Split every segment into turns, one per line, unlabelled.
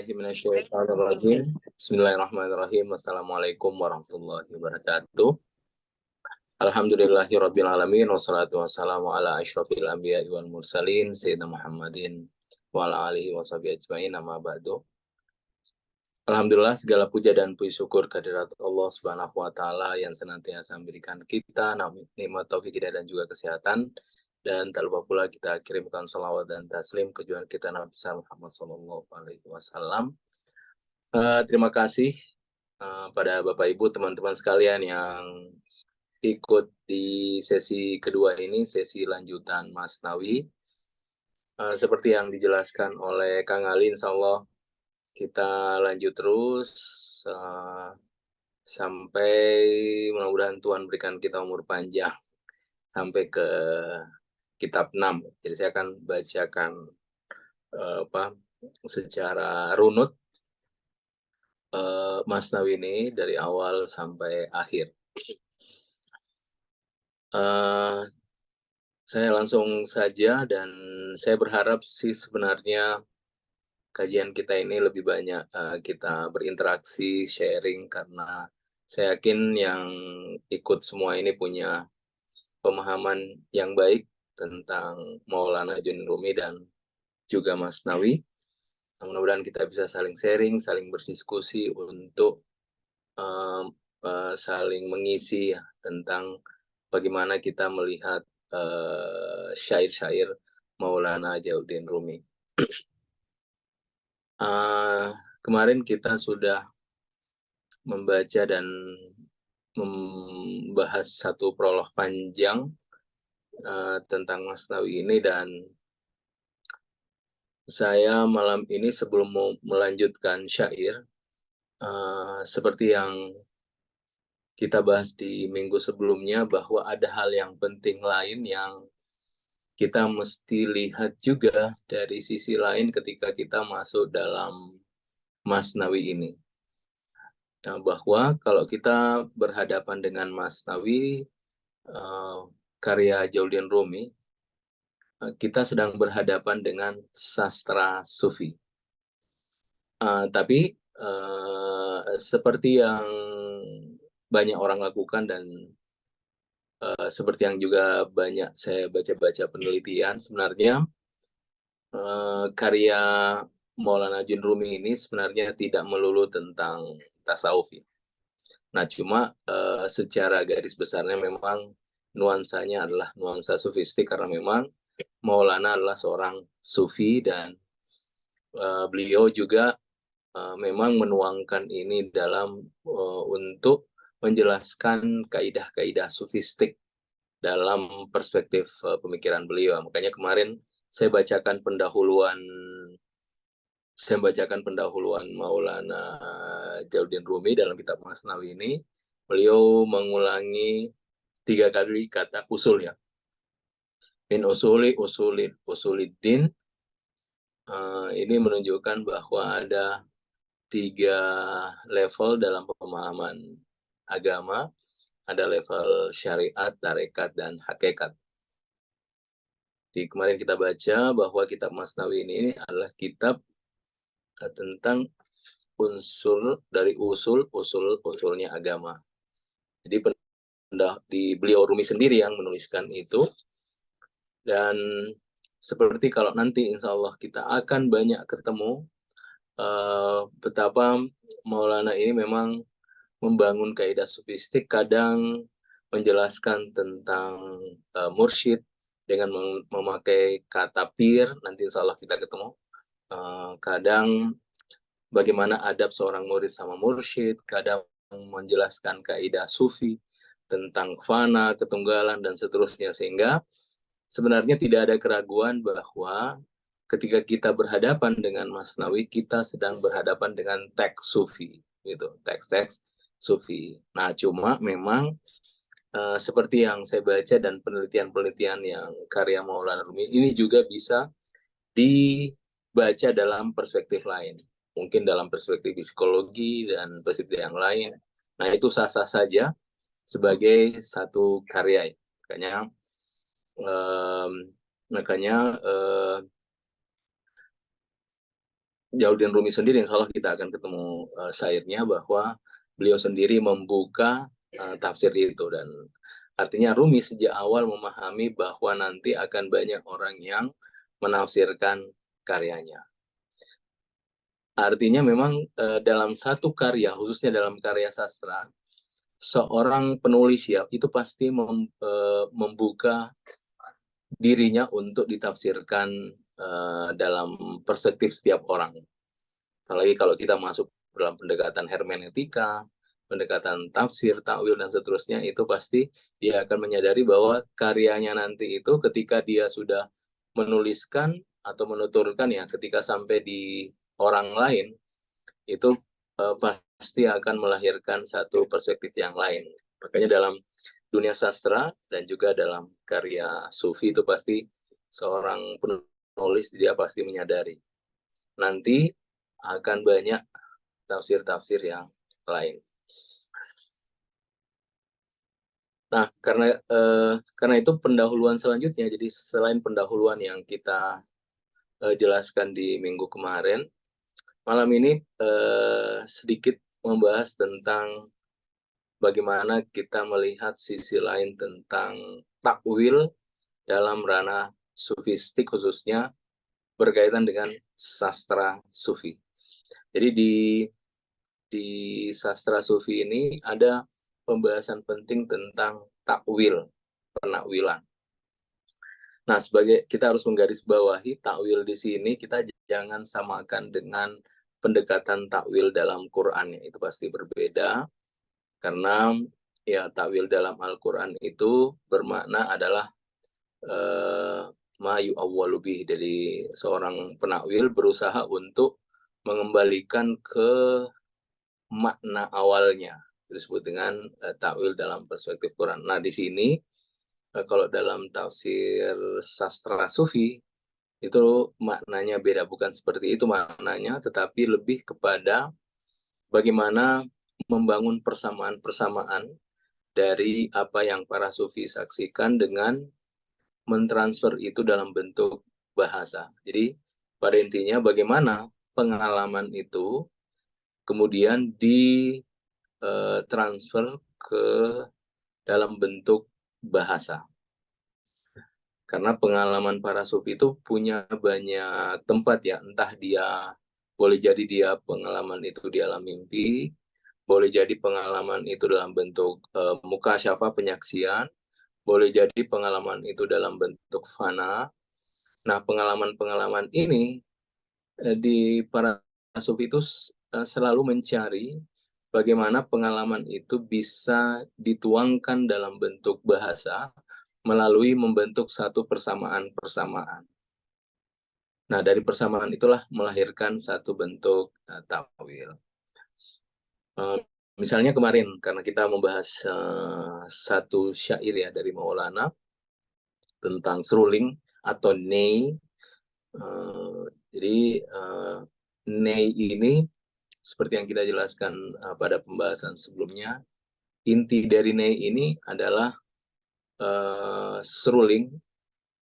minasyaitonirrajim. Bismillahirrahmanirrahim. Assalamualaikum warahmatullahi wabarakatuh. Alhamdulillahirabbil alamin wassalatu wassalamu ala asyrofil anbiya'i wal mursalin sayyidina Muhammadin wa ala alihi washabihi ajmain, amma ba'du. Alhamdulillah, segala puja dan puji syukur kehadirat Allah Subhanahu wa taala yang senantiasa memberikan kita nikmat taufik hidayah dan juga kesehatan. Dan tak lupa pula kita kirimkan salawat dan taslim ke junjungan kita Nabi Muhammad SAW. Terima kasih pada Bapak Ibu, teman-teman sekalian yang ikut di sesi kedua ini, sesi lanjutan Masnawi. Seperti yang dijelaskan oleh Kang Ali, insya Allah kita lanjut terus sampai mudah-mudahan Tuhan berikan kita umur panjang sampai ke kitab 6. Jadi saya akan bacakan secara runut Masnawi ini dari awal sampai akhir. Saya langsung saja, dan saya berharap sih sebenarnya kajian kita ini lebih banyak kita berinteraksi, sharing, karena saya yakin yang ikut semua ini punya pemahaman yang baik tentang Maulana Jalaluddin Rumi dan juga Masnawi. Mudah-mudahan kita bisa saling sharing, saling berdiskusi untuk saling mengisi ya, tentang bagaimana kita melihat syair-syair Maulana Jalaluddin Rumi. Kemarin kita sudah membaca dan membahas satu prolog panjang tentang Masnawi ini, dan saya malam ini sebelum mau melanjutkan syair, seperti yang kita bahas di minggu sebelumnya, bahwa ada hal yang penting lain yang kita mesti lihat juga dari sisi lain ketika kita masuk dalam Masnawi ini. Nah, bahwa kalau kita berhadapan dengan Masnawi, karya Jalaluddin Rumi, kita sedang berhadapan dengan sastra sufi. Tapi seperti yang banyak orang lakukan dan seperti yang juga banyak saya baca-baca penelitian, sebenarnya karya Maulana Jalaluddin Rumi ini sebenarnya tidak melulu tentang tasawuf. Nah, cuma secara garis besarnya memang nuansanya adalah nuansa sufistik, karena memang Maulana adalah seorang sufi, dan beliau juga memang menuangkan ini dalam untuk menjelaskan kaidah-kaidah sufistik dalam perspektif pemikiran beliau. Makanya kemarin saya bacakan pendahuluan Maulana Jalaluddin Rumi dalam kitab Masnawi ini. Beliau mengulangi 3 kali kata usul ya. Min usuliddin. Ini menunjukkan bahwa ada 3 level dalam pemahaman agama. Ada level syariat, tarekat, dan hakikat. Di kemarin kita baca bahwa kitab Masnawi ini adalah kitab tentang usulnya agama. Jadi di beliau Rumi sendiri yang menuliskan itu. Dan seperti kalau nanti insya Allah kita akan banyak ketemu betapa Maulana ini memang membangun kaidah sufistik, kadang menjelaskan tentang mursyid dengan memakai kata pir, nanti insya Allah kita ketemu. Kadang bagaimana adab seorang murid sama mursyid, kadang menjelaskan kaidah sufi tentang fana, ketunggalan, dan seterusnya, sehingga sebenarnya tidak ada keraguan bahwa ketika kita berhadapan dengan Masnawi, kita sedang berhadapan dengan teks sufi, gitu, teks-teks sufi. Nah, cuma memang seperti yang saya baca dan penelitian-penelitian yang karya Maulana Rumi ini juga bisa dibaca dalam perspektif lain, mungkin dalam perspektif psikologi dan perspektif yang lain. Nah, itu sah-sah saja sebagai satu karya. Makanya Jalaluddin Rumi sendiri, insya Allah kita akan ketemu syairnya, bahwa beliau sendiri membuka tafsir itu, dan artinya Rumi sejak awal memahami bahwa nanti akan banyak orang yang menafsirkan karyanya. Artinya memang dalam satu karya, khususnya dalam karya sastra, seorang penulis ya itu pasti membuka dirinya untuk ditafsirkan dalam perspektif setiap orang. Apalagi kalau kita masuk dalam pendekatan hermeneutika, pendekatan tafsir, takwil, dan seterusnya, itu pasti dia akan menyadari bahwa karyanya nanti itu ketika dia sudah menuliskan atau menuturkan ya, ketika sampai di orang lain, itu pasti akan melahirkan satu perspektif yang lain. Makanya dalam dunia sastra dan juga dalam karya sufi itu pasti seorang penulis dia pasti menyadari nanti akan banyak tafsir-tafsir yang lain. Nah, karena itu pendahuluan selanjutnya, jadi selain pendahuluan yang kita jelaskan di minggu kemarin, malam ini sedikit membahas tentang bagaimana kita melihat sisi lain tentang takwil dalam ranah sufistik, khususnya berkaitan dengan sastra sufi. Jadi di sastra sufi ini ada pembahasan penting tentang takwil, penakwilan. Nah, sebagai kita harus menggarisbawahi takwil di sini, kita jangan samakan dengan pendekatan takwil dalam Quran, itu pasti berbeda, karena ya takwil dalam Al-Quran itu bermakna adalah ma yu'awwalu bih, dari seorang penakwil berusaha untuk mengembalikan ke makna awalnya, disebut dengan takwil dalam perspektif Quran. Nah, di sini kalau dalam tafsir sastra sufi itu maknanya beda, bukan seperti itu maknanya, tetapi lebih kepada bagaimana membangun persamaan-persamaan dari apa yang para sufi saksikan dengan mentransfer itu dalam bentuk bahasa. Jadi pada intinya bagaimana pengalaman itu kemudian ditransfer ke dalam bentuk bahasa. Karena pengalaman para sufi itu punya banyak tempat ya, entah dia boleh jadi dia pengalaman itu di alam mimpi, boleh jadi pengalaman itu dalam bentuk mukasyafah, penyaksian, boleh jadi pengalaman itu dalam bentuk fana. Nah, pengalaman-pengalaman ini di para sufi itu selalu mencari bagaimana pengalaman itu bisa dituangkan dalam bentuk bahasa melalui membentuk satu persamaan-persamaan. Nah, dari persamaan itulah melahirkan satu bentuk takwil. Misalnya kemarin, karena kita membahas satu syair ya dari Maulana tentang seruling atau nei. Jadi nei ini seperti yang kita jelaskan pada pembahasan sebelumnya, inti dari nei ini adalah seruling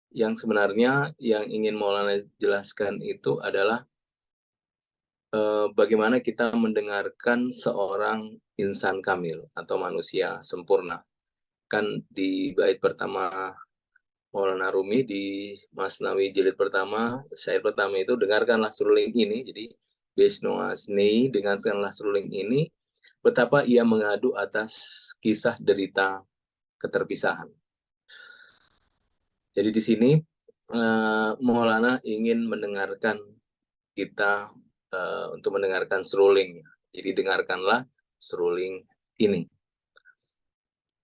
yang sebenarnya yang ingin Maulana jelaskan itu adalah bagaimana kita mendengarkan seorang insan kamil atau manusia sempurna. Kan di bait pertama Maulana Rumi di Masnawi jilid pertama, syair pertama itu, dengarkanlah seruling ini. Jadi Besno Asni, dengarkanlah seruling ini, betapa ia mengadu atas kisah derita keterpisahan. Jadi di sini Maulana ingin mendengarkan kita untuk mendengarkan seruling. Jadi dengarkanlah seruling ini.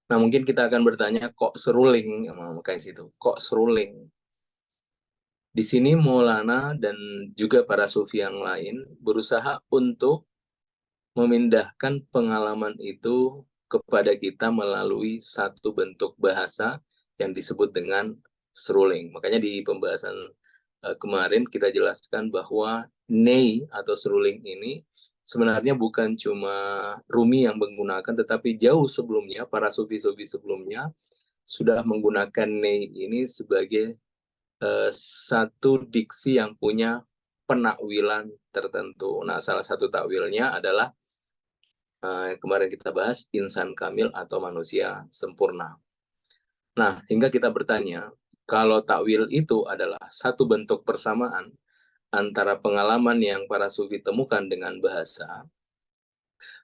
Nah, mungkin kita akan bertanya, kok seruling? Makanya situ, kok seruling? Di sini Maulana dan juga para sufi yang lain berusaha untuk memindahkan pengalaman itu kepada kita melalui satu bentuk bahasa yang disebut dengan seruling. Makanya di pembahasan kemarin kita jelaskan bahwa nei atau seruling ini sebenarnya bukan cuma Rumi yang menggunakan, tetapi jauh sebelumnya para sufi-sufi sebelumnya sudah menggunakan nei ini sebagai satu diksi yang punya penakwilan tertentu. Nah, salah satu takwilnya adalah kemarin kita bahas insan kamil atau manusia sempurna. Nah, hingga kita bertanya, kalau takwil itu adalah satu bentuk persamaan antara pengalaman yang para sufi temukan dengan bahasa,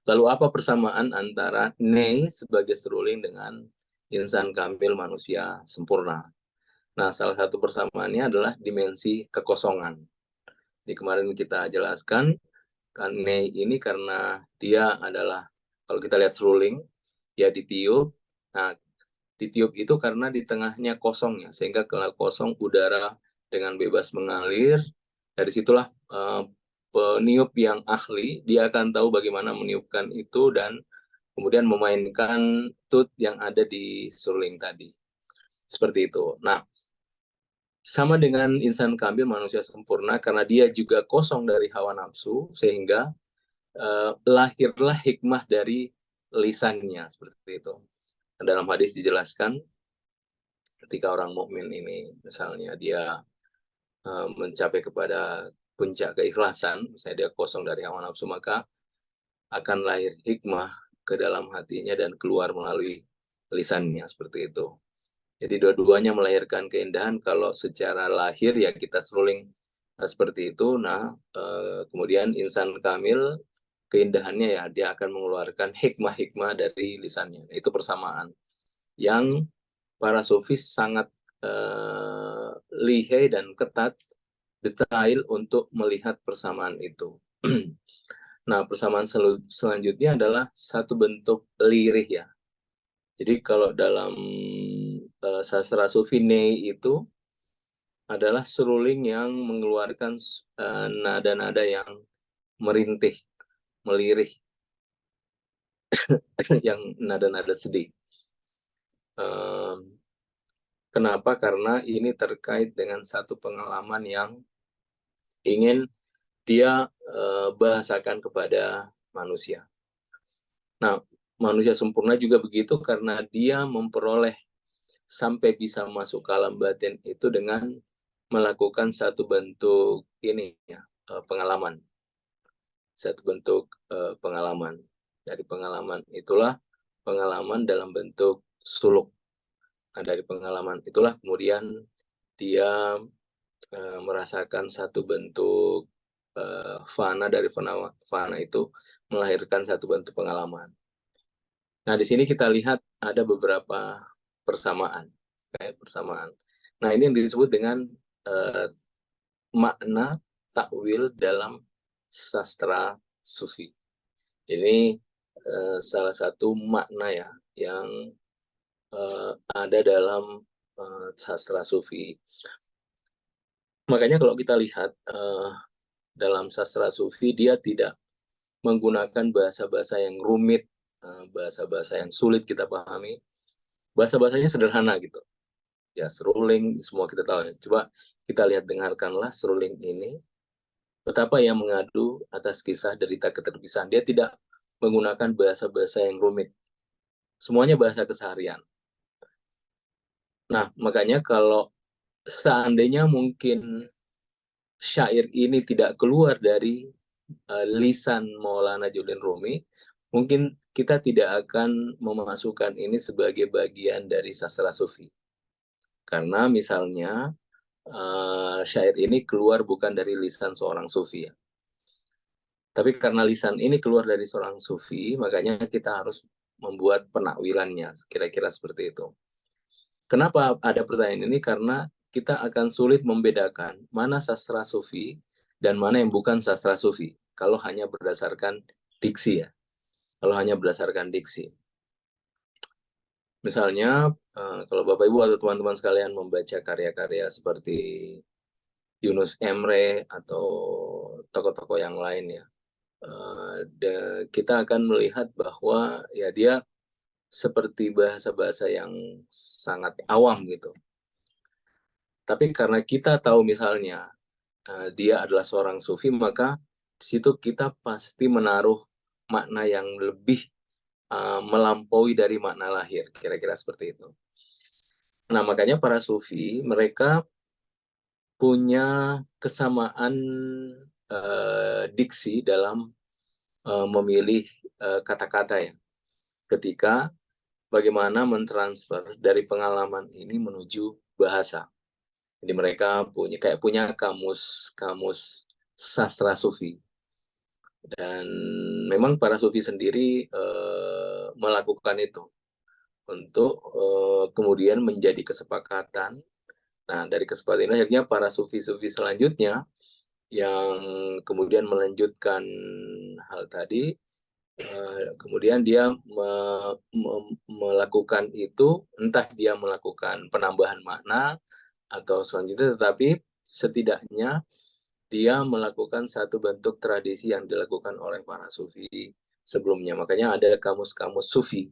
lalu apa persamaan antara ne sebagai seruling dengan insan kamil manusia sempurna? Nah, salah satu persamaannya adalah dimensi kekosongan. Di kemarin kita jelaskan, kan ne ini karena dia adalah, kalau kita lihat seruling, dia ditiup. Nah, ditiup itu karena di tengahnya kosong ya, sehingga kalau kosong udara dengan bebas mengalir. Dari situlah peniup yang ahli, dia akan tahu bagaimana meniupkan itu dan kemudian memainkan tut yang ada di seruling tadi. Seperti itu. Nah, sama dengan insan kamil manusia sempurna, karena dia juga kosong dari hawa nafsu, sehingga lahirlah hikmah dari lisannya, seperti itu. Dalam hadis dijelaskan, ketika orang mukmin ini, misalnya dia mencapai kepada puncak keikhlasan, misalnya dia kosong dari hawa nafsu, maka akan lahir hikmah ke dalam hatinya dan keluar melalui lisannya, seperti itu. Jadi dua-duanya melahirkan keindahan. Kalau secara lahir ya kita seruling seperti itu. Nah, kemudian insan kamil keindahannya ya dia akan mengeluarkan hikmah-hikmah dari lisannya. Itu persamaan yang para sufis sangat lihai dan ketat, detail untuk melihat persamaan itu. Nah, persamaan selanjutnya adalah satu bentuk lirih ya. Jadi kalau dalam sastra sufi nei itu adalah seruling yang mengeluarkan nada-nada yang merintih, melirih, yang nada-nada sedih. Kenapa? Karena ini terkait dengan satu pengalaman yang ingin dia bahasakan kepada manusia. Nah, manusia sempurna juga begitu karena dia memperoleh sampai bisa masuk ke alam batin itu dengan melakukan satu bentuk ini ya, pengalaman. Satu bentuk pengalaman. Dari pengalaman itulah pengalaman dalam bentuk suluk. Nah, dari pengalaman itulah kemudian dia merasakan satu bentuk fana. Dari fana itu melahirkan satu bentuk pengalaman. Nah, di sini kita lihat ada beberapa persamaan. Persamaan. Nah, ini yang disebut dengan makna takwil dalam sastra sufi. Ini salah satu makna ya yang ada dalam sastra sufi. Makanya kalau kita lihat dalam sastra sufi, dia tidak menggunakan bahasa-bahasa yang rumit, bahasa-bahasa yang sulit kita pahami. Bahasa-bahasanya sederhana gitu. Ya, seruling, semua kita tahu ya. Coba kita lihat, dengarkanlah seruling ini. Betapa ia mengadu atas kisah derita keterpisahan. Dia tidak menggunakan bahasa-bahasa yang rumit. Semuanya bahasa keseharian. Nah, makanya kalau seandainya mungkin syair ini tidak keluar dari lisan Maulana Jalaluddin Rumi, mungkin kita tidak akan memasukkan ini sebagai bagian dari sastra sufi. Karena misalnya syair ini keluar bukan dari lisan seorang sufi ya. Tapi karena lisan ini keluar dari seorang sufi, makanya kita harus membuat penakwilannya, kira-kira seperti itu. Kenapa ada pertanyaan ini? Karena kita akan sulit membedakan mana sastra sufi dan mana yang bukan sastra sufi, kalau hanya berdasarkan diksi ya. Kalau hanya berdasarkan diksi. Misalnya, kalau Bapak Ibu atau teman-teman sekalian membaca karya-karya seperti Yunus Emre atau tokoh-tokoh yang lain ya, kita akan melihat bahwa ya dia seperti bahasa-bahasa yang sangat awam gitu. Tapi karena kita tahu misalnya dia adalah seorang sufi, maka di situ kita pasti menaruh makna yang lebih melampaui dari makna lahir, kira-kira seperti itu. Nah, makanya para sufi, mereka punya kesamaan diksi dalam memilih kata-kata ya. Ketika bagaimana mentransfer dari pengalaman ini menuju bahasa. Jadi mereka punya kamus sastra sufi. Dan memang para sufi sendiri melakukan itu untuk kemudian menjadi kesepakatan. Nah, dari kesepakatan ini akhirnya para sufi-sufi selanjutnya yang kemudian melanjutkan hal tadi, kemudian dia melakukan itu, entah dia melakukan penambahan makna atau selanjutnya, tetapi setidaknya dia melakukan satu bentuk tradisi yang dilakukan oleh para sufi sebelumnya. Makanya ada kamus-kamus sufi,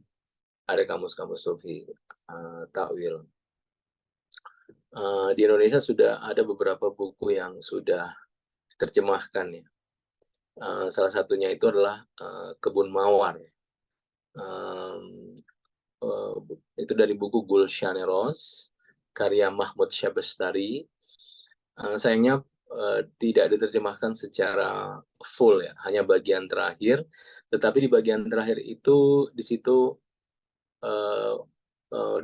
takwil. Di Indonesia sudah ada beberapa buku yang sudah diterjemahkan ya. Salah satunya itu adalah Kebun Mawar. Itu dari buku Gulshan Eros, karya Mahmud Syabestari. Sayangnya tidak diterjemahkan secara full ya, hanya bagian terakhir. Tetapi di bagian terakhir itu di situ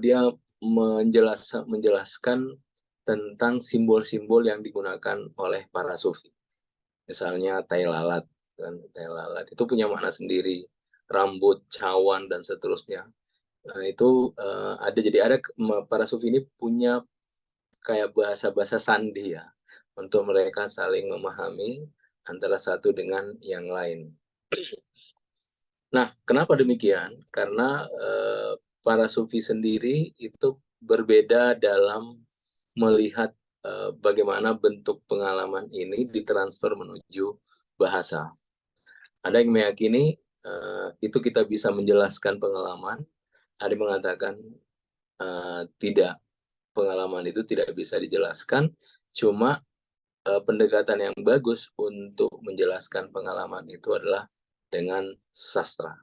dia menjelaskan tentang simbol-simbol yang digunakan oleh para sufi. Misalnya tai lalat, kan? Tai lalat itu punya makna sendiri, rambut, cawan dan seterusnya. Nah, itu ada para sufi ini punya kayak bahasa-bahasa sandi ya, untuk mereka saling memahami antara satu dengan yang lain. Nah, kenapa demikian? Karena para sufi sendiri itu berbeda dalam melihat bagaimana bentuk pengalaman ini ditransfer menuju bahasa. Ada yang meyakini itu kita bisa menjelaskan pengalaman, ada yang mengatakan tidak, pengalaman itu tidak bisa dijelaskan, cuma pendekatan yang bagus untuk menjelaskan pengalaman itu adalah dengan sastra.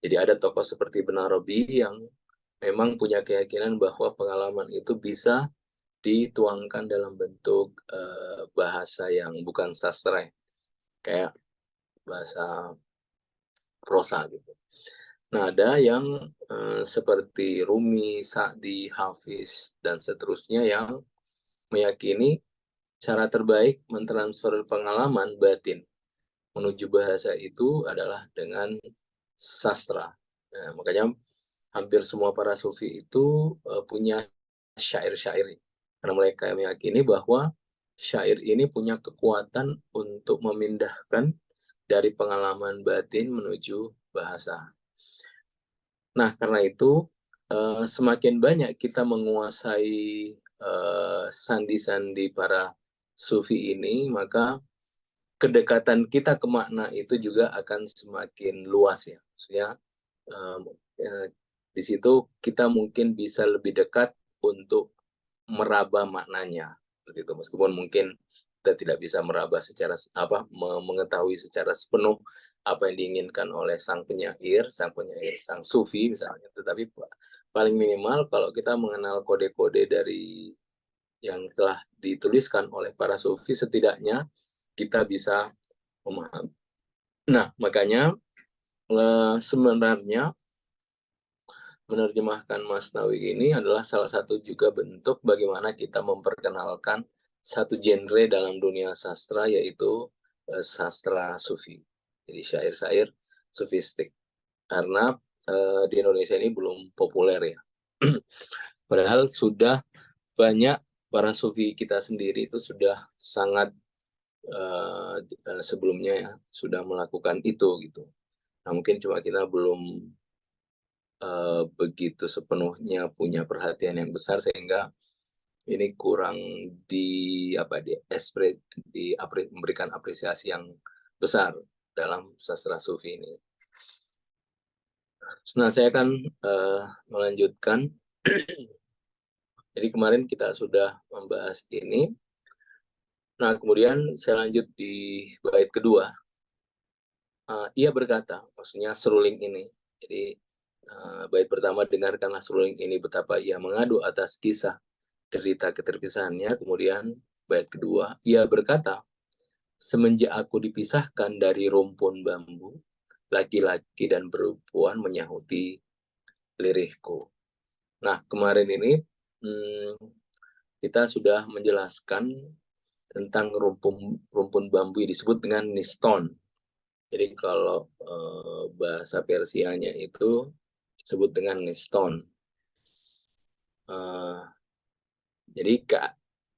Jadi ada tokoh seperti Benarobi yang memang punya keyakinan bahwa pengalaman itu bisa dituangkan dalam bentuk bahasa yang bukan sastra, kayak bahasa prosa gitu. Nah, ada yang seperti Rumi, Sa'di, Hafiz, dan seterusnya yang meyakini cara terbaik mentransfer pengalaman batin menuju bahasa itu adalah dengan sastra. Nah, makanya hampir semua para sufi itu punya syair-syair. Karena mereka meyakini bahwa syair ini punya kekuatan untuk memindahkan dari pengalaman batin menuju bahasa. Nah, karena itu semakin banyak kita menguasai sandi-sandi para sufi ini, maka kedekatan kita ke makna itu juga akan semakin luas ya. Maksudnya di situ kita mungkin bisa lebih dekat untuk meraba maknanya, begitu. Meskipun mungkin kita tidak bisa meraba secara mengetahui secara sepenuh apa yang diinginkan oleh sang penyair, sang sufi misalnya. Tetapi paling minimal kalau kita mengenal kode-kode dari yang telah dituliskan oleh para sufi, setidaknya kita bisa memahami. Nah, makanya sebenarnya menerjemahkan Masnawi ini adalah salah satu juga bentuk bagaimana kita memperkenalkan satu genre dalam dunia sastra, yaitu sastra sufi. Jadi syair-syair sufistik. Karena di Indonesia ini belum populer ya. Padahal sudah banyak para sufi kita sendiri itu sudah sangat sebelumnya ya, sudah melakukan itu gitu. Nah, mungkin cuma kita belum begitu sepenuhnya punya perhatian yang besar, sehingga ini kurang memberikan apresiasi yang besar dalam sastra sufi ini. Nah, saya akan melanjutkan. Jadi kemarin kita sudah membahas ini. Nah, kemudian saya lanjut di bait kedua. Ia berkata, maksudnya seruling ini. Jadi bait pertama, dengarkanlah seruling ini betapa ia mengadu atas kisah derita keterpisahannya. Kemudian bait kedua, ia berkata, semenjak aku dipisahkan dari rumpun bambu, laki-laki dan perempuan menyahuti lirihku. Nah, kemarin ini kita sudah menjelaskan tentang rumpun bambu yang disebut dengan niston. Jadi kalau bahasa Persianya itu disebut dengan niston. Jadi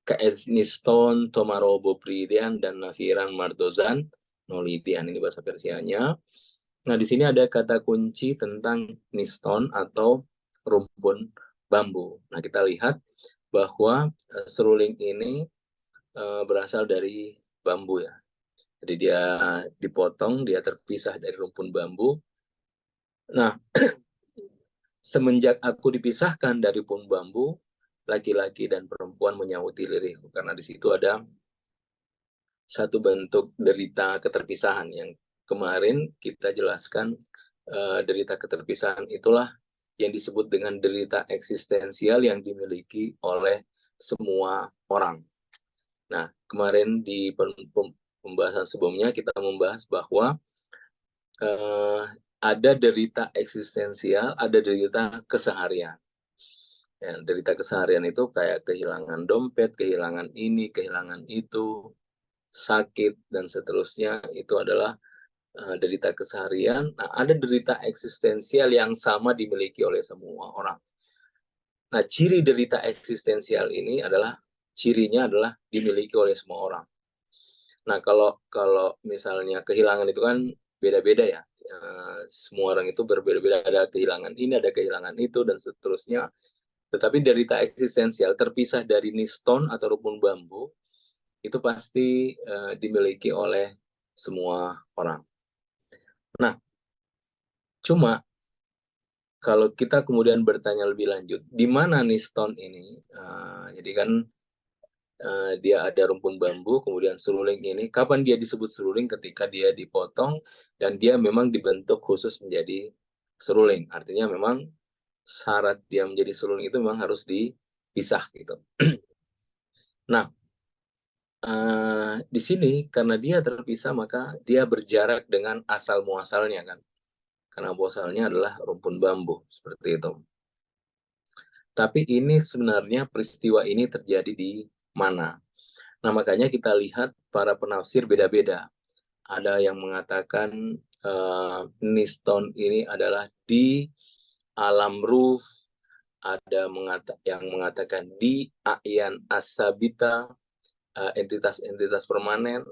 KS Niston, Tomarobo Pridian, dan Nafiran Mardozan, Nolidian, ini bahasa Persianya. Nah, di sini ada kata kunci tentang Niston atau rumpun bambu. Nah, kita lihat bahwa seruling ini berasal dari bambu ya. Jadi dia dipotong, dia terpisah dari rumpun bambu. Nah, semenjak aku dipisahkan dari rumpun bambu, laki-laki dan perempuan menyahuti lirihku. Karena di situ ada satu bentuk derita keterpisahan yang kemarin kita jelaskan. Derita keterpisahan itulah yang disebut dengan derita eksistensial yang dimiliki oleh semua orang. Nah, kemarin di pembahasan sebelumnya kita membahas bahwa ada derita eksistensial, ada derita keseharian. Ya, derita keseharian itu kayak kehilangan dompet, kehilangan ini, kehilangan itu, sakit, dan seterusnya. Itu adalah derita keseharian. Nah, ada derita eksistensial yang sama dimiliki oleh semua orang. Nah, ciri derita eksistensial ini adalah, cirinya adalah dimiliki oleh semua orang. Nah, kalau misalnya kehilangan itu kan beda-beda ya. Semua orang itu berbeda-beda, ada kehilangan ini, ada kehilangan itu, dan seterusnya. Tetapi derita eksistensial terpisah dari niston atau rumpun bambu, itu pasti dimiliki oleh semua orang. Nah, cuma kalau kita kemudian bertanya lebih lanjut, di mana niston ini? Jadi kan dia ada rumpun bambu, kemudian seruling ini. Kapan dia disebut seruling? Ketika dia dipotong dan dia memang dibentuk khusus menjadi seruling. Artinya memang syarat dia menjadi seruling itu memang harus dipisah gitu. Nah, di sini karena dia terpisah maka dia berjarak dengan asal muasalnya kan. Karena muasalnya adalah rumpun bambu seperti itu. Tapi ini sebenarnya peristiwa ini terjadi di mana? Nah, makanya kita lihat para penafsir beda-beda. Ada yang mengatakan niston ini adalah di alam ruh, ada yang mengatakan di a'yan asabita, entitas-entitas permanen,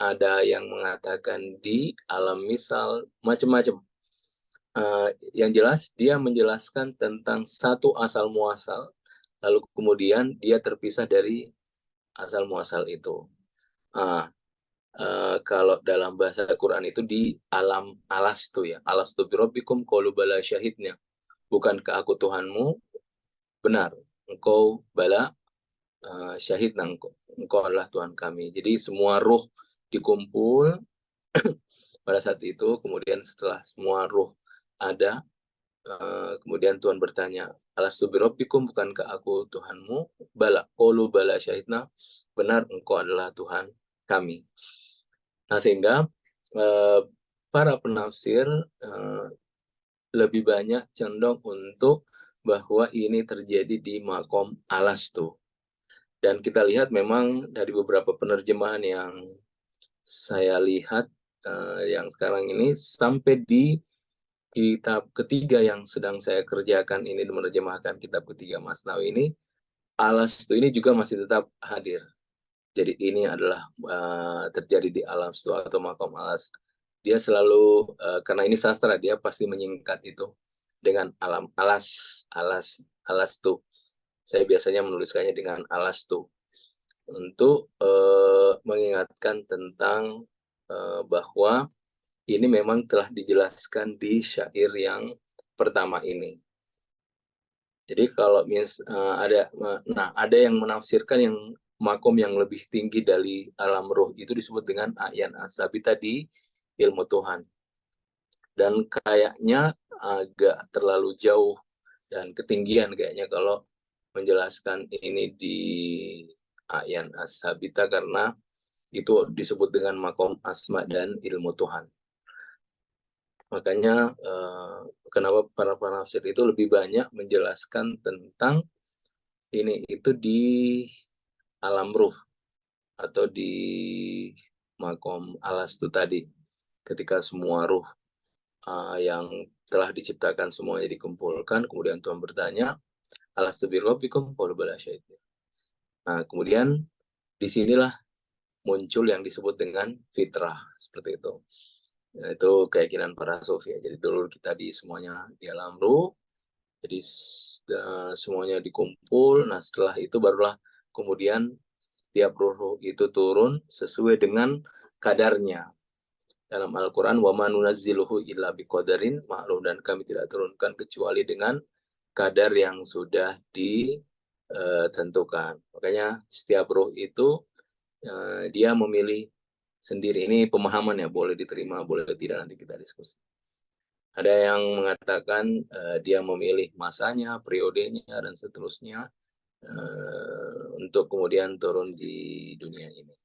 ada yang mengatakan di alam misal, macam-macam. Yang jelas dia menjelaskan tentang satu asal muasal, lalu kemudian dia terpisah dari asal muasal itu. Kalau dalam bahasa Quran itu di alam alastu ya, alastu birabbikum qalu bala syahidnya, bukankah aku Tuhanmu? Benar, engkau bala syahid, engkau adalah Tuhan kami. Jadi semua ruh dikumpul pada saat itu, kemudian setelah semua ruh ada, kemudian Tuhan bertanya, alastu birabbikum, bukankah aku Tuhanmu? Bala, qalu bala syahidna, benar engkau adalah Tuhan kami. Nah, sehingga para penafsir lebih banyak condong untuk bahwa ini terjadi di makom alastu. Dan kita lihat memang dari beberapa penerjemahan yang saya lihat yang sekarang ini, sampai di kitab ketiga yang sedang saya kerjakan ini, menerjemahkan kitab ketiga Masnawi ini, alastu ini juga masih tetap hadir. Jadi ini adalah terjadi di alam stu atau makom alas. Dia selalu karena ini sastra, dia pasti menyingkat itu dengan alam alas tuh. Saya biasanya menuliskannya dengan alas tuh untuk mengingatkan tentang bahwa ini memang telah dijelaskan di syair yang pertama ini. Jadi kalau ada yang menafsirkan yang makom yang lebih tinggi dari alam roh itu disebut dengan a'yan asabita di ilmu Tuhan. Dan kayaknya agak terlalu jauh dan ketinggian kayaknya kalau menjelaskan ini di a'yan as-sabita, karena itu disebut dengan makom asma dan ilmu Tuhan. Makanya kenapa para penafsir itu lebih banyak menjelaskan tentang ini itu di alam ruh atau di makom alastu tadi, ketika semua ruh yang telah diciptakan semuanya dikumpulkan, kemudian Tuhan bertanya, alastu birabbikum qalu bala syahidna. Nah, kemudian disinilah muncul yang disebut dengan fitrah, seperti itu. Nah, itu keyakinan para sufi. Jadi dulu kita semuanya di alam ruh, jadi semuanya dikumpul. Nah, setelah itu barulah kemudian setiap ruh itu turun sesuai dengan kadarnya. Dalam Al-Quran, wa ma nunazziluhu illa biqadarin ma'lum, dan kami tidak turunkan kecuali dengan kadar yang sudah ditentukan. Makanya setiap ruh itu dia memilih sendiri. Ini pemahaman ya, boleh diterima, boleh tidak, nanti kita diskusi. Ada yang mengatakan dia memilih masanya, periodenya, dan seterusnya untuk kemudian turun di dunia ini.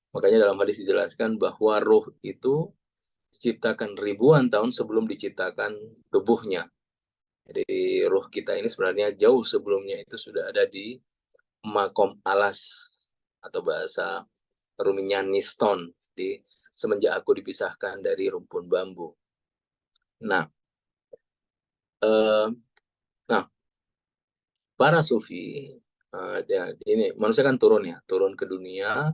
Makanya dalam hadis dijelaskan bahwa ruh itu diciptakan ribuan tahun sebelum diciptakan tubuhnya. Jadi ruh kita ini sebenarnya jauh sebelumnya itu sudah ada di makom alas, atau bahasa Ruminya niston, di semenjak aku dipisahkan dari rumpun bambu. Nah, para sufi ini manusia kan turun ke dunia.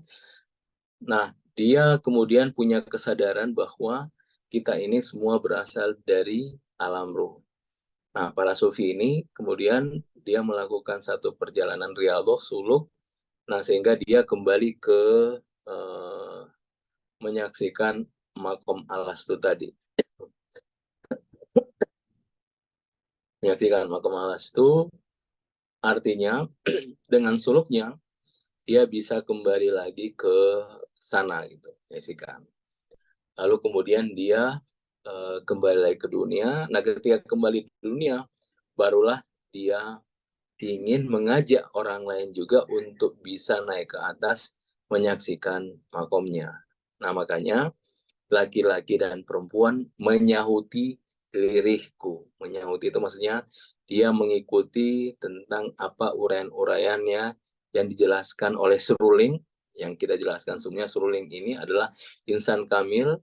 Nah, dia kemudian punya kesadaran bahwa kita ini semua berasal dari alam ruh. Nah, para sufi ini kemudian dia melakukan satu perjalanan riyadhah, suluk. Nah, sehingga dia kembali ke menyaksikan makom alastu tadi. Menyaksikan makom alastu artinya dengan suluknya dia bisa kembali lagi ke sana gitu, menyaksikan. Lalu kemudian dia kembali lagi ke dunia. Nah, ketika kembali ke dunia, barulah dia ingin mengajak orang lain juga untuk bisa naik ke atas menyaksikan makomnya. Nah, makanya laki-laki dan perempuan menyahuti lirihku. Menyahuti itu maksudnya dia mengikuti tentang apa uraian-uraiannya yang dijelaskan oleh seruling, yang kita jelaskan sebelumnya. Seruling ini adalah insan kamil,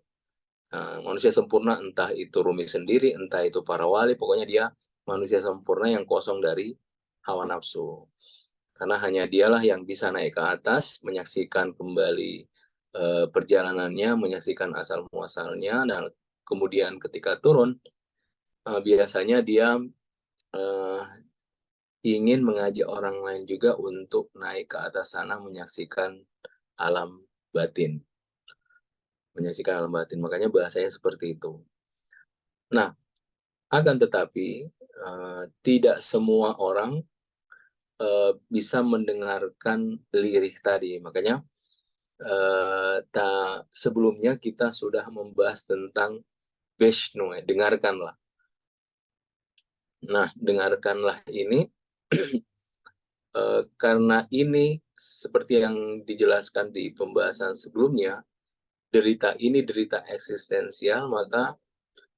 manusia sempurna, entah itu Rumi sendiri, entah itu para wali, pokoknya dia manusia sempurna yang kosong dari hawa nafsu. Karena hanya dialah yang bisa naik ke atas, menyaksikan kembali perjalanannya, menyaksikan asal muasalnya, dan kemudian ketika turun, biasanya dia ingin mengajak orang lain juga untuk naik ke atas sana menyaksikan alam batin. Menyaksikan alam batin, makanya bahasanya seperti itu. Nah, akan tetapi tidak semua orang bisa mendengarkan lirih tadi. Makanya sebelumnya kita sudah membahas tentang Vishnu, dengarkanlah. Nah, dengarkanlah ini karena ini seperti yang dijelaskan di pembahasan sebelumnya, derita ini derita eksistensial, maka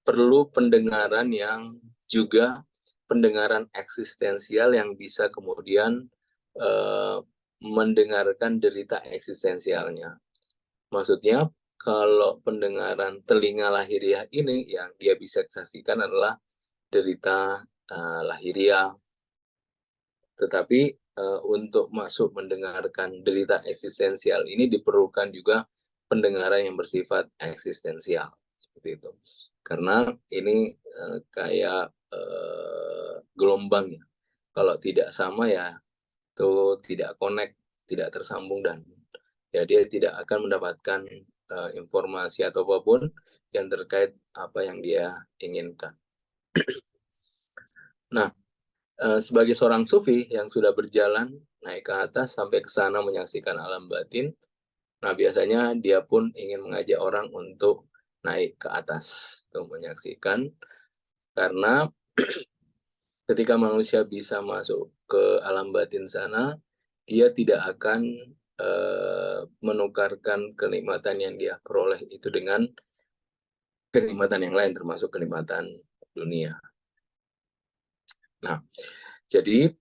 perlu pendengaran yang juga pendengaran eksistensial yang bisa kemudian mendengarkan derita eksistensialnya. Maksudnya, kalau pendengaran telinga lahiriah ini yang dia bisa saksikan adalah derita lahiriah. Tetapi untuk masuk mendengarkan derita eksistensial ini diperlukan juga pendengaran yang bersifat eksistensial. Seperti itu. Karena ini kayak gelombang ya. Kalau tidak sama ya itu tidak connect, tidak tersambung, dan ya dia tidak akan mendapatkan informasi atau apapun yang terkait apa yang dia inginkan. Nah, sebagai seorang sufi yang sudah berjalan naik ke atas sampai ke sana menyaksikan alam batin, nah biasanya dia pun ingin mengajak orang untuk naik ke atas untuk menyaksikan, karena ketika manusia bisa masuk ke alam batin sana, dia tidak akan menukarkan kenikmatan yang dia peroleh itu dengan kenikmatan yang lain, termasuk kenikmatan dunia. Nah, jadi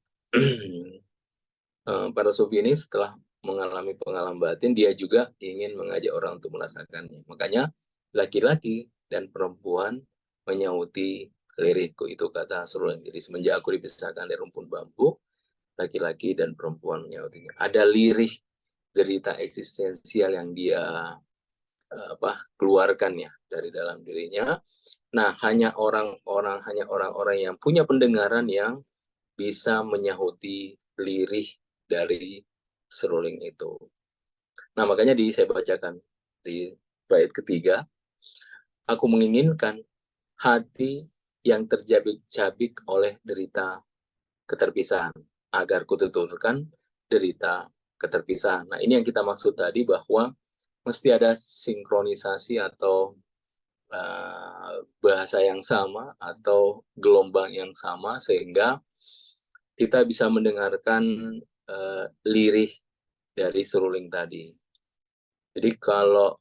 para sufi ini setelah mengalami pengalaman batin, dia juga ingin mengajak orang untuk merasakannya. Makanya laki-laki dan perempuan menyauti lirihku, itu kata Hasrul. Jadi semenjak aku dipisahkan dari rumpun bambu, laki-laki dan perempuan menyautinya. Ada lirih derita eksistensial yang dia keluarkan ya dari dalam dirinya. Nah, hanya orang-orang yang punya pendengaran yang bisa menyahuti lirih dari seruling itu. Nah, makanya saya bacakan di bait ketiga, aku menginginkan hati yang tercabik-cabik oleh derita keterpisahan, agar kututurkan derita keterpisahan. Nah, ini yang kita maksud tadi, bahwa mesti ada sinkronisasi atau bahasa yang sama atau gelombang yang sama, sehingga kita bisa mendengarkan lirih dari seruling tadi. Jadi kalau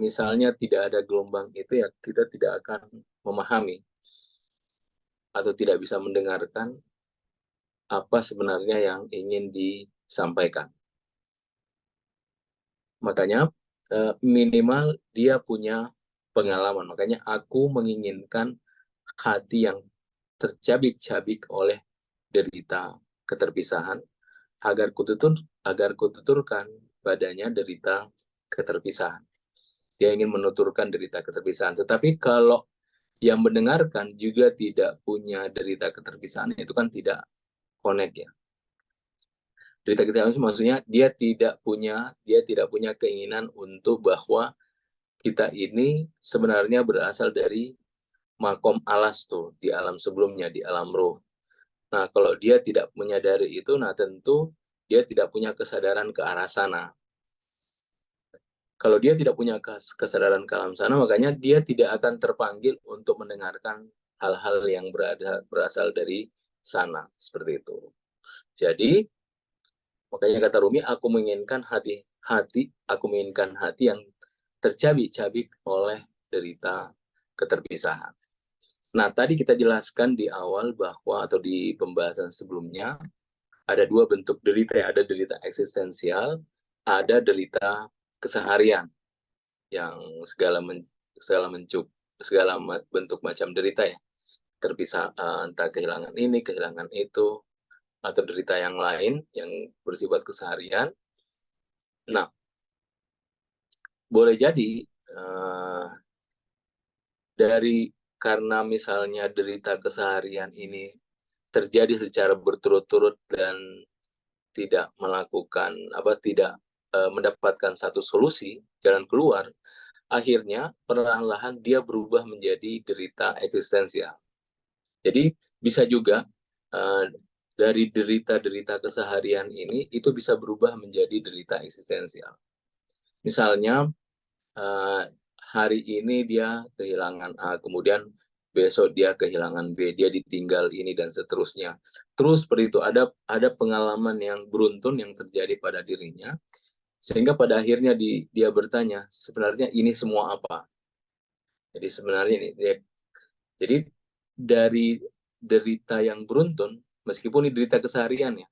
misalnya tidak ada gelombang itu, ya kita tidak akan memahami atau tidak bisa mendengarkan apa sebenarnya yang ingin disampaikan. Makanya minimal dia punya pengalaman. Makanya aku menginginkan hati yang tercabik-cabik oleh derita keterpisahan, agar kututurkan padanya derita keterpisahan. Dia ingin menuturkan derita keterpisahan. Tetapi kalau yang mendengarkan juga tidak punya derita keterpisahan, itu kan tidak connect ya. Derita keterpisahan maksudnya dia tidak punya keinginan untuk bahwa kita ini sebenarnya berasal dari makom alastu di alam sebelumnya, di alam roh. Nah, kalau dia tidak menyadari itu, nah tentu dia tidak punya kesadaran ke arah sana. Kalau dia tidak punya kesadaran ke alam sana, makanya dia tidak akan terpanggil untuk mendengarkan hal-hal yang berasal dari sana, seperti itu. Jadi, makanya kata Rumi, aku menginginkan hati yang tercabik-cabik oleh derita keterpisahan. Nah, tadi kita jelaskan di awal bahwa, atau di pembahasan sebelumnya, ada dua bentuk derita, ada derita eksistensial, ada derita keseharian, yang segala bentuk macam derita ya, terpisah, entah kehilangan ini, kehilangan itu, atau derita yang lain yang bersifat keseharian. Nah, boleh jadi karena misalnya derita keseharian ini terjadi secara berturut-turut dan tidak mendapatkan satu solusi jalan keluar, akhirnya perlahan-lahan dia berubah menjadi derita eksistensial. Jadi bisa juga dari derita-derita keseharian ini itu bisa berubah menjadi derita eksistensial. Misalnya hari ini dia kehilangan A, kemudian besok dia kehilangan B, dia ditinggal ini dan seterusnya. Terus seperti itu, ada pengalaman yang beruntun yang terjadi pada dirinya, sehingga pada akhirnya dia bertanya, sebenarnya ini semua apa? Jadi sebenarnya ini, jadi dari derita yang beruntun, meskipun ini derita keseharian ya,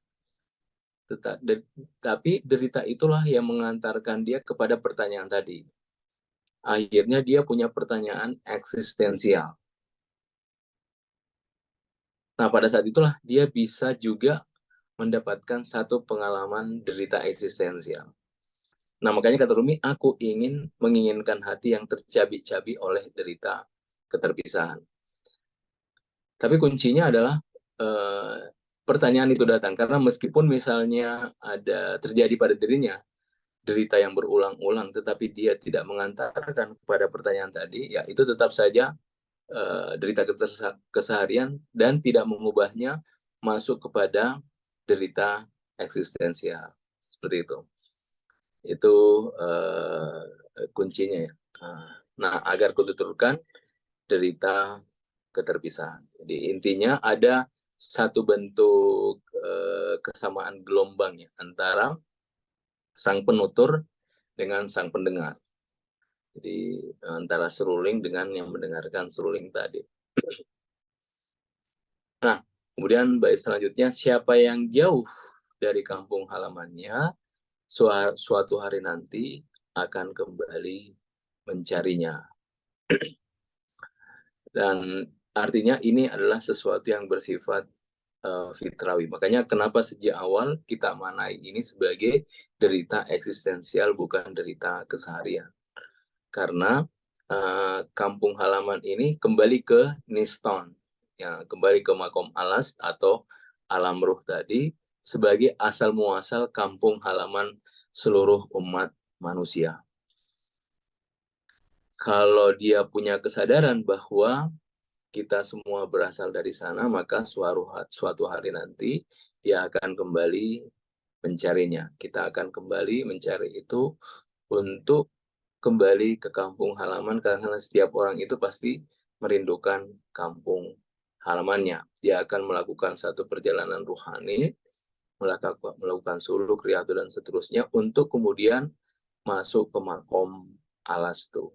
tapi derita itulah yang mengantarkan dia kepada pertanyaan tadi. Akhirnya dia punya pertanyaan eksistensial. Nah, pada saat itulah dia bisa juga mendapatkan satu pengalaman derita eksistensial. Nah, makanya kata Rumi, aku menginginkan hati yang tercabik-cabik oleh derita keterpisahan. Tapi kuncinya adalah pertanyaan itu datang, karena meskipun misalnya ada terjadi pada dirinya derita yang berulang-ulang, tetapi dia tidak mengantarkan kepada pertanyaan tadi, ya itu tetap saja derita keseharian dan tidak mengubahnya masuk kepada derita eksistensial. Seperti itu. Itu kuncinya ya. Nah, agar kututurkan derita keterpisahan. Jadi intinya ada satu bentuk kesamaan gelombang ya, antara sang penutur dengan sang pendengar. Jadi antara seruling dengan yang mendengarkan seruling tadi. Nah, kemudian bait selanjutnya, siapa yang jauh dari kampung halamannya, suatu hari nanti akan kembali mencarinya. Dan artinya ini adalah sesuatu yang bersifat fitrawi. Makanya kenapa sejak awal kita manai ini sebagai derita eksistensial, bukan derita keseharian. Karena kampung halaman ini kembali ke Niston, ya, kembali ke makom alas atau alam ruh tadi, sebagai asal muasal kampung halaman seluruh umat manusia. Kalau dia punya kesadaran bahwa kita semua berasal dari sana, maka suatu hari nanti dia akan kembali mencarinya. Kita akan kembali mencari itu untuk kembali ke kampung halaman, karena setiap orang itu pasti merindukan kampung halamannya. Dia akan melakukan satu perjalanan ruhani, melakukan suluk, riyadu, dan seterusnya, untuk kemudian masuk ke makom alastu.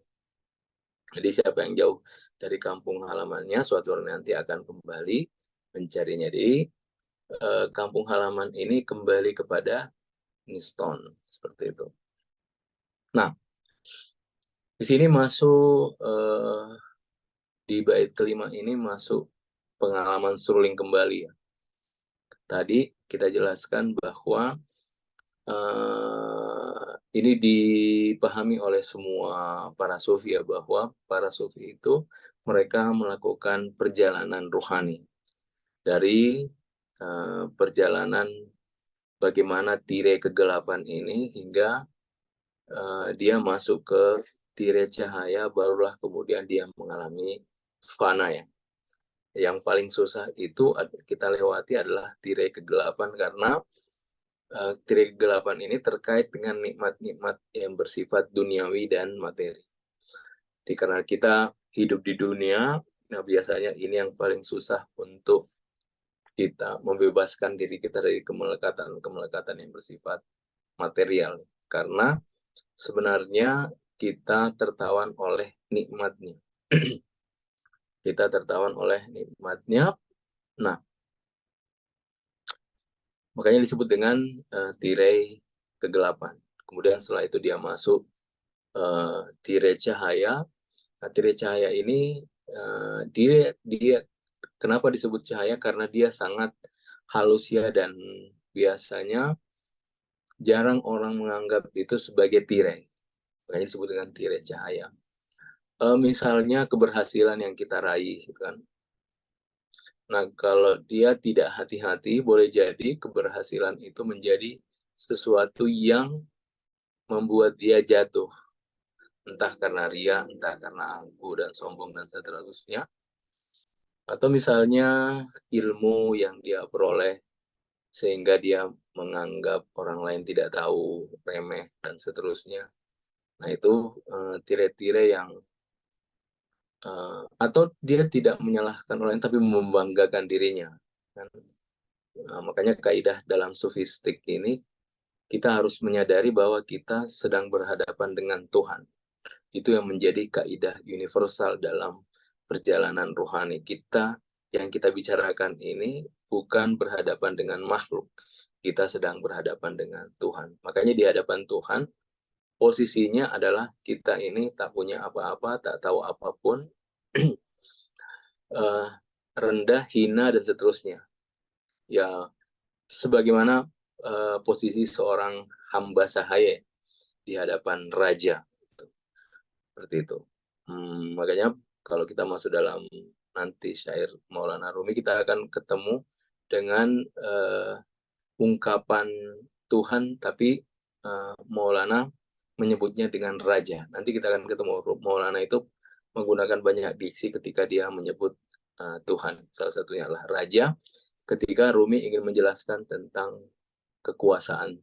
Jadi siapa yang jauh dari kampung halamannya, suatu hari nanti akan kembali mencarinya. Jadi kampung halaman ini kembali kepada Niston, seperti itu. Nah, di sini masuk di bait kelima ini masuk pengalaman seruling kembali ya. Tadi kita jelaskan bahwa ini dipahami oleh semua para sufi ya, bahwa para sufi itu mereka melakukan perjalanan ruhani dari perjalanan bagaimana tirai kegelapan ini hingga dia masuk ke tirai cahaya, barulah kemudian dia mengalami fana ya. Yang paling susah itu kita lewati adalah tirai kegelapan, karena tirai kegelapan ini terkait dengan nikmat-nikmat yang bersifat duniawi dan materi. Jadi karena kita hidup di dunia, nah biasanya ini yang paling susah untuk kita membebaskan diri kita dari kemelekatan yang bersifat material. Karena sebenarnya kita tertawan oleh nikmatnya. Kita tertawan oleh nikmatnya. Nah, makanya disebut dengan tirai kegelapan. Kemudian setelah itu dia masuk tirai cahaya. Nah, tirai cahaya ini dia kenapa disebut cahaya? Karena dia sangat halus ya, dan biasanya jarang orang menganggap itu sebagai tirai. Makanya disebut dengan tirai cahaya. Misalnya keberhasilan yang kita raih, kan. Nah, kalau dia tidak hati-hati, boleh jadi keberhasilan itu menjadi sesuatu yang membuat dia jatuh. Entah karena ria, entah karena angkuh dan sombong dan seterusnya. Atau misalnya ilmu yang dia peroleh sehingga dia menganggap orang lain tidak tahu, remeh, dan seterusnya. Nah, itu tirai-tirai yang atau dia tidak menyalahkan orang lain tapi membanggakan dirinya. Nah, makanya kaidah dalam sufistik ini, kita harus menyadari bahwa kita sedang berhadapan dengan Tuhan. Itu yang menjadi kaidah universal dalam perjalanan rohani kita. Yang kita bicarakan ini bukan berhadapan dengan makhluk, kita sedang berhadapan dengan Tuhan. Makanya di hadapan Tuhan, posisinya adalah kita ini tak punya apa-apa, tak tahu apapun, rendah, hina, dan seterusnya. Ya, sebagaimana posisi seorang hamba sahaya di hadapan raja. Seperti itu. Makanya kalau kita masuk dalam nanti syair Maulana Rumi, kita akan ketemu dengan ungkapan Tuhan, tapi Maulana menyebutnya dengan raja. Nanti kita akan ketemu Maulana itu menggunakan banyak diksi ketika dia menyebut Tuhan. Salah satunya adalah raja, ketika Rumi ingin menjelaskan tentang kekuasaan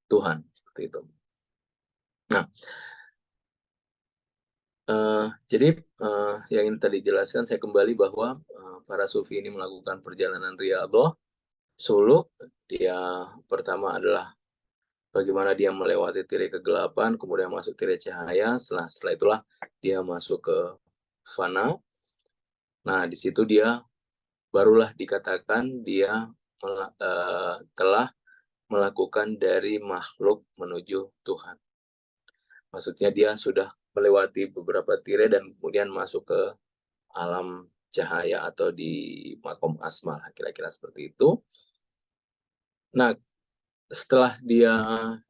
Tuhan. Seperti itu. Nah, Jadi yang ini tadi jelaskan, saya kembali bahwa para sufi ini melakukan perjalanan riyadhah suluk. Dia pertama adalah bagaimana dia melewati tirai kegelapan, kemudian masuk tirai cahaya. Setelah itulah dia masuk ke fana. Nah, di situ dia barulah dikatakan dia telah melakukan dari makhluk menuju Tuhan. Maksudnya dia sudah melewati beberapa tirai dan kemudian masuk ke alam cahaya atau di makom asma, kira-kira seperti itu. Nah, setelah dia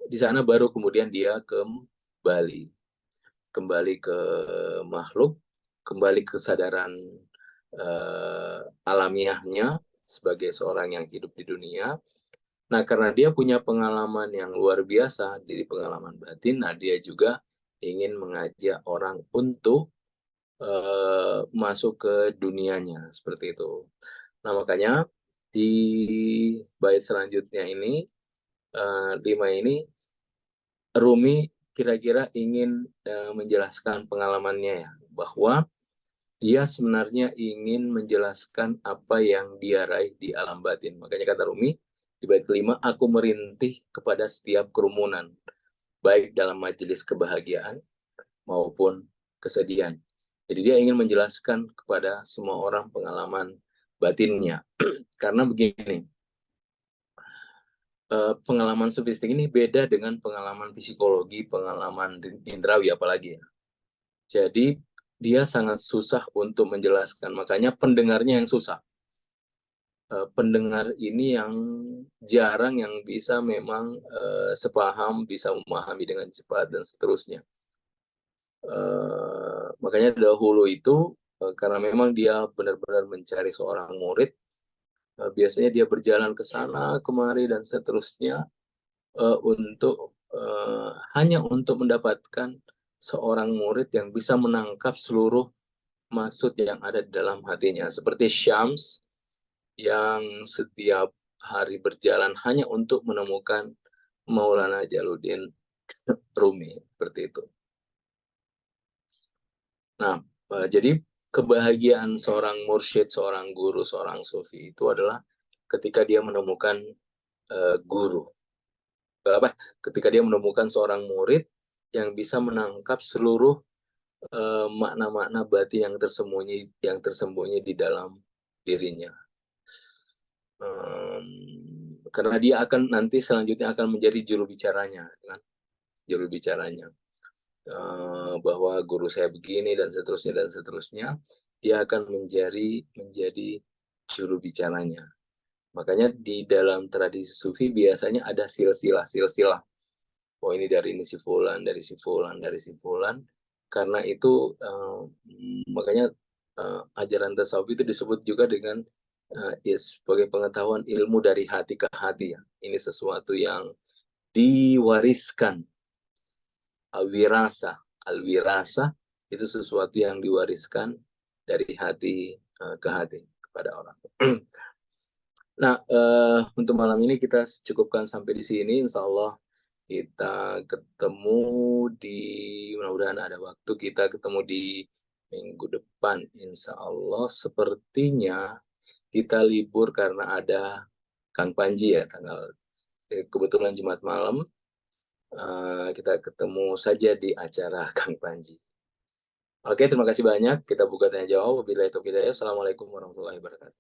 di sana baru kemudian dia kembali ke makhluk, kembali ke kesadaran alamiahnya sebagai seorang yang hidup di dunia. Nah, karena dia punya pengalaman yang luar biasa di pengalaman batin, nah dia juga ingin mengajak orang untuk masuk ke dunianya, seperti itu. Nah, makanya di bait selanjutnya ini, 5 ini, Rumi kira-kira ingin menjelaskan pengalamannya ya, bahwa dia sebenarnya ingin menjelaskan apa yang dia raih di alam batin. Makanya kata Rumi, di bait kelima, aku merintih kepada setiap kerumunan, baik dalam majelis kebahagiaan maupun kesedihan. Jadi dia ingin menjelaskan kepada semua orang pengalaman batinnya. Karena begini, pengalaman sofistik ini beda dengan pengalaman psikologi, pengalaman indrawi apalagi ya. Jadi dia sangat susah untuk menjelaskan, makanya pendengarnya yang susah. Pendengar ini yang jarang yang bisa memang sepaham, bisa memahami dengan cepat dan seterusnya. Makanya dahulu itu karena memang dia benar-benar mencari seorang murid, biasanya dia berjalan ke sana kemari dan seterusnya hanya untuk mendapatkan seorang murid yang bisa menangkap seluruh maksud yang ada di dalam hatinya, seperti Syams yang setiap hari berjalan hanya untuk menemukan Maulana Jalaluddin Rumi, seperti itu. Nah, jadi kebahagiaan seorang mursyid, seorang guru, seorang sufi itu adalah ketika dia menemukan guru. Ketika dia menemukan seorang murid yang bisa menangkap seluruh makna-makna batin yang tersembunyi di dalam dirinya. Karena dia akan nanti selanjutnya akan menjadi juru bicaranya, kan? Juru bicaranya. Bahwa guru saya begini dan seterusnya, dia akan menjadi juru bicaranya. Makanya di dalam tradisi sufi biasanya ada silsilah. Oh, ini dari ini si fulan, dari si fulan, dari si fulan. Karena itu makanya ajaran tasawuf itu disebut juga dengan sebagai pengetahuan ilmu dari hati ke hati ya. Ini sesuatu yang diwariskan. Al-wirasa itu sesuatu yang diwariskan dari hati ke hati kepada orang. Nah, untuk malam ini kita cukupkan sampai di sini. Insya Allah kita ketemu mudah-mudahan ada waktu kita ketemu di minggu depan. Insya Allah sepertinya kita libur karena ada Kang Panji ya, kebetulan Jumat malam. Kita ketemu saja di acara Kang Panji. Oke, terima kasih banyak. Kita buka tanya jawab. Wabillahi taufiq hidayah. Assalamualaikum warahmatullahi wabarakatuh.